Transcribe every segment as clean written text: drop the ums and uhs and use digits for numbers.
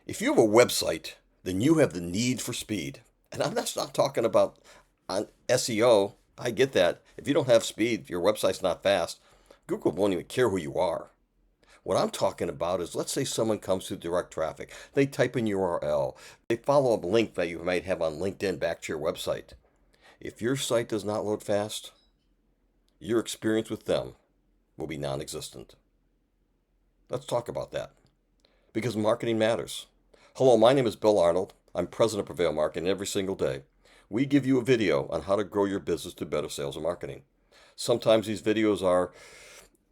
If you have a website, then you have the need for speed. And I'm just not talking about on SEO. I get that. If you don't have speed, your website's not fast, Google won't even care who you are. What I'm talking about is, let's say someone comes through direct traffic. They type in URL. They follow a link that you might have on LinkedIn back to your website. If your site does not load fast, your experience with them will be non-existent. Let's talk about that because marketing matters. Hello, my name is Bill Arnold. I'm president of Prevail Marketing. Every single day, we give you a video on how to grow your business to better sales and marketing. Sometimes these videos are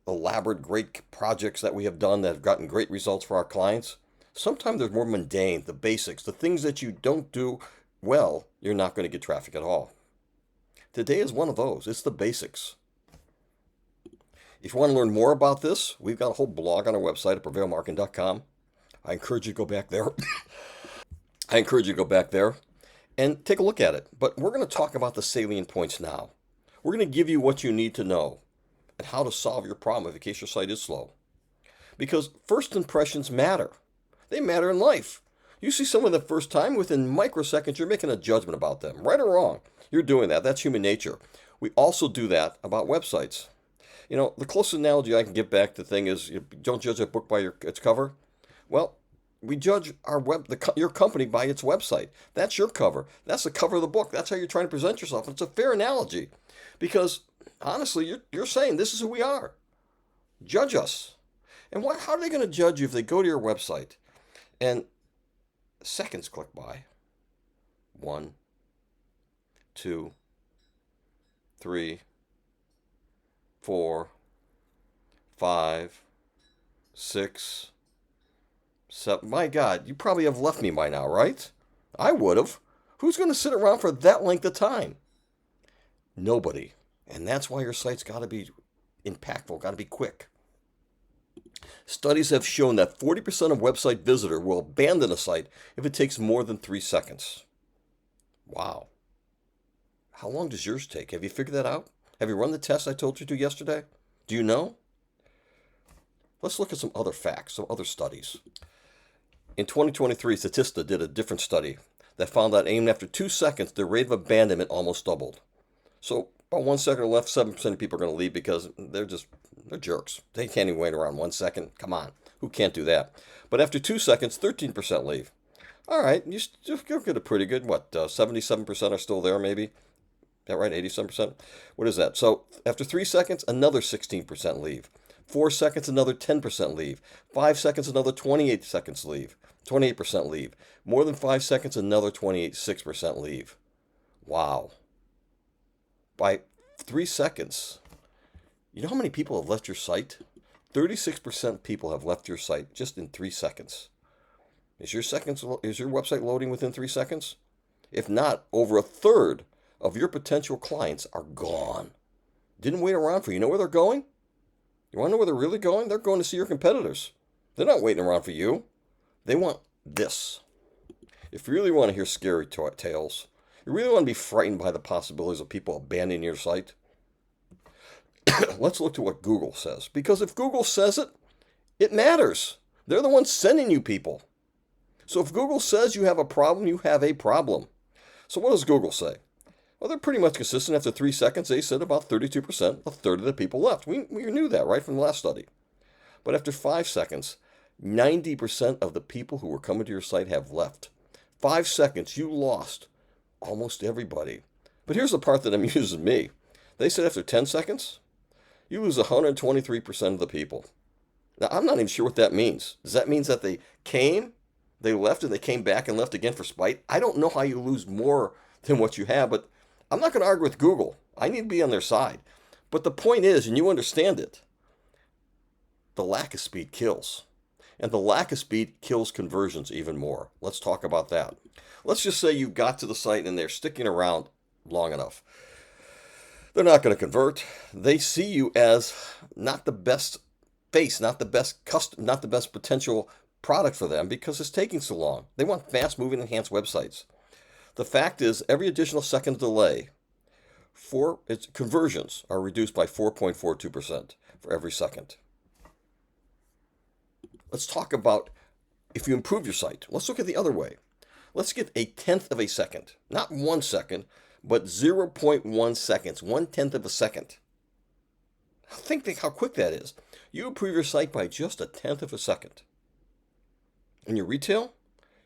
elaborate, great projects that we have done that have gotten great results for our clients. Sometimes they're more mundane, the basics, the things that you don't do well, you're not going to get traffic at all. Today is one of those. It's the basics. If you want to learn more about this, we've got a whole blog on our website at prevailmarketing.com. I encourage you to go back there. I encourage you to go back there and take a look at it. But we're going to talk about the salient points now. We're going to give you what you need to know and how to solve your problem in case your site is slow. Because first impressions matter. They matter in life. You see someone the first time, within microseconds, you're making a judgment about them, right or wrong. You're doing that. That's human nature. We also do that about websites. You know, the closest analogy I can give back to the thing is, you don't judge a book by its cover. Well, we judge your company by its website. That's your cover. That's the cover of the book. That's how you're trying to present yourself. And it's a fair analogy because honestly, you're saying this is who we are. Judge us. And how are they going to judge you if they go to your website and seconds click by? 1, 2, 3, 4, 5, 6, 7. My God, you probably have left me by now, right? I would have. Who's going to sit around for that length of time? Nobody. And that's why your site's got to be impactful, got to be quick. Studies have shown that 40% of website visitor will abandon a site if it takes more than 3 seconds. Wow. How long does yours take? Have you figured that out? Have you run the test I told you to yesterday? Do you know? Let's look at some other facts, some other studies. In 2023, Statista did a different study that found that even after 2 seconds, the rate of abandonment almost doubled. So about 1 second left, 7% of people are going to leave because they're jerks. They can't even wait around 1 second. Come on, who can't do that? But after 2 seconds, 13% leave. All right, you still get a pretty good, 77% are still there maybe? Is that right, 87%? What is that? So after 3 seconds, another 16% leave. 4 seconds, another 10% leave. 5 seconds, another 28% leave. More than 5 seconds, another 6% leave. Wow. By 3 seconds, you know how many people have left your site? 36% people have left your site just in 3 seconds. Is your website loading within 3 seconds? If not, over a third of your potential clients are gone. Didn't wait around for you. You know where they're going? You want to know where they're really going? They're going to see your competitors. They're not waiting around for you. They want this. If you really want to hear scary tales, you really want to be frightened by the possibilities of people abandoning your site, let's look to what Google says. Because if Google says it, it matters. They're the ones sending you people. So if Google says you have a problem, you have a problem. So what does Google say? Well, they're pretty much consistent. After 3 seconds, they said about 32%, a third of the people left. We knew that, right, from the last study. But after 5 seconds, 90% of the people who were coming to your site have left. 5 seconds, you lost almost everybody. But here's the part that amuses me. They said after 10 seconds, you lose 123% of the people. Now, I'm not even sure what that means. Does that mean that they left, and they came back and left again for spite? I don't know how you lose more than what you have, but I'm not going to argue with Google. I need to be on their side. But the point is, and you understand it, the lack of speed kills. And the lack of speed kills conversions even more. Let's talk about that. Let's just say you got to the site and they're sticking around long enough. They're not going to convert. They see you as not the best face, not the best potential product for them because it's taking so long. They want fast-moving, enhanced websites. The fact is, every additional second delay for its conversions are reduced by 4.42% for every second. Let's talk about if you improve your site, let's look at the other way. Let's get a tenth of a second, not 1 second, but 0.1 seconds, 1/10 of a second. Think how quick that is. You improve your site by just a tenth of a second. In your retail,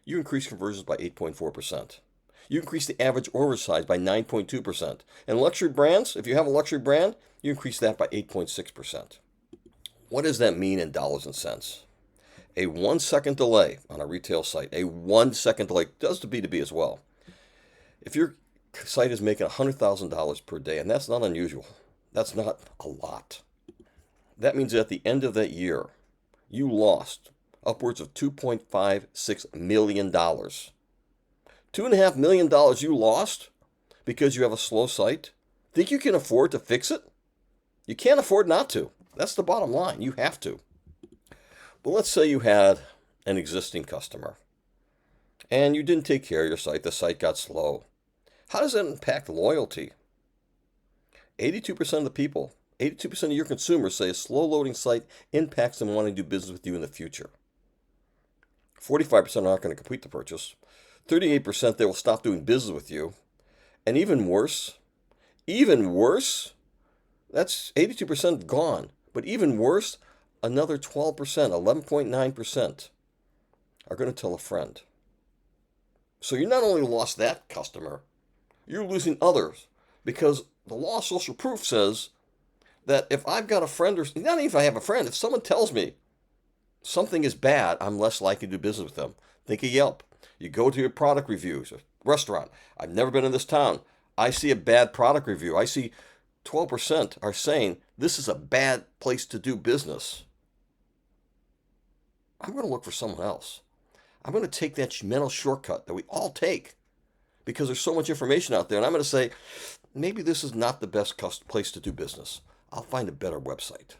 you increase conversions by 8.4%. You increase the average order size by 9.2%. And luxury brands, if you have a luxury brand, you increase that by 8.6%. What does that mean in dollars and cents? A 1 second delay on a retail site, a 1 second delay, does to B2B as well. If your site is making $100,000 per day, and that's not unusual, that's not a lot. That means at the end of that year, you lost upwards of $2.56 million. $2.5 million you lost because you have a slow site? Think you can afford to fix it? You can't afford not to. That's the bottom line. You have to. But let's say you had an existing customer and you didn't take care of your site. The site got slow. How does that impact loyalty? 82% of the people, 82% of your consumers say a slow loading site impacts them wanting to do business with you in the future. 45% are not going to complete the purchase. 38% they will stop doing business with you. And even worse, that's 82% gone. But even worse, another 12%, 11.9% are going to tell a friend. So you not only lost that customer, you're losing others, because the law of social proof says that if I've got a friend, or not even if I have a friend, if someone tells me something is bad, I'm less likely to do business with them. Think of Yelp. You go to your product reviews, a restaurant. I've never been in this town. I see a bad product review. I see 12% are saying this is a bad place to do business. I'm going to look for someone else. I'm going to take that mental shortcut that we all take because there's so much information out there. And I'm going to say, maybe this is not the best place to do business. I'll find a better website.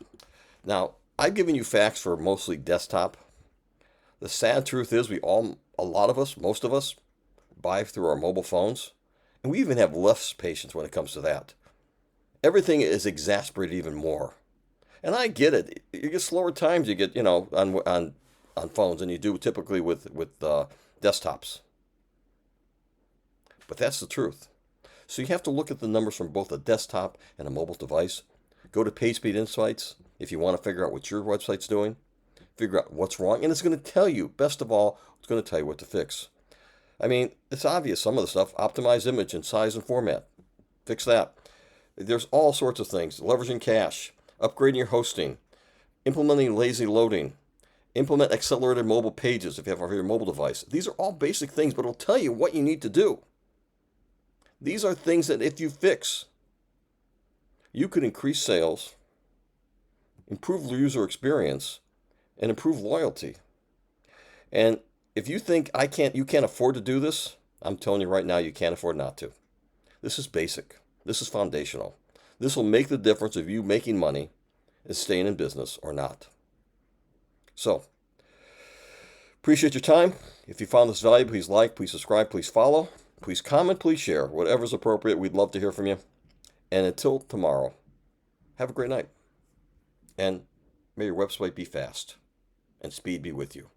Now, I've given you facts for mostly desktop. The sad truth is most of us, buy through our mobile phones. And we even have less patience when it comes to that. Everything is exasperated even more. And I get it. You get slower times you get, on phones than you do typically with desktops. But that's the truth. So you have to look at the numbers from both a desktop and a mobile device. Go to PageSpeed Insights if you want to figure out what your website's doing. Figure out what's wrong. And it's going to tell you, best of all, it's going to tell you what to fix. I mean, it's obvious, some of the stuff. Optimize image and size and format. Fix that. There's all sorts of things. Leveraging cache. Upgrading your hosting. Implementing lazy loading. Implement accelerated mobile pages if you have your mobile device. These are all basic things, but it'll tell you what you need to do. These are things that if you fix, you could increase sales, improve user experience, and improve loyalty. And if you think you can't afford to do this, I'm telling you right now, you can't afford not to. This is basic. This is foundational. This will make the difference of you making money and staying in business or not. So, appreciate your time. If you found this valuable, please like, please subscribe, please follow, please comment, please share. Whatever's appropriate, we'd love to hear from you. And until tomorrow, have a great night. And may your website be fast and speed be with you.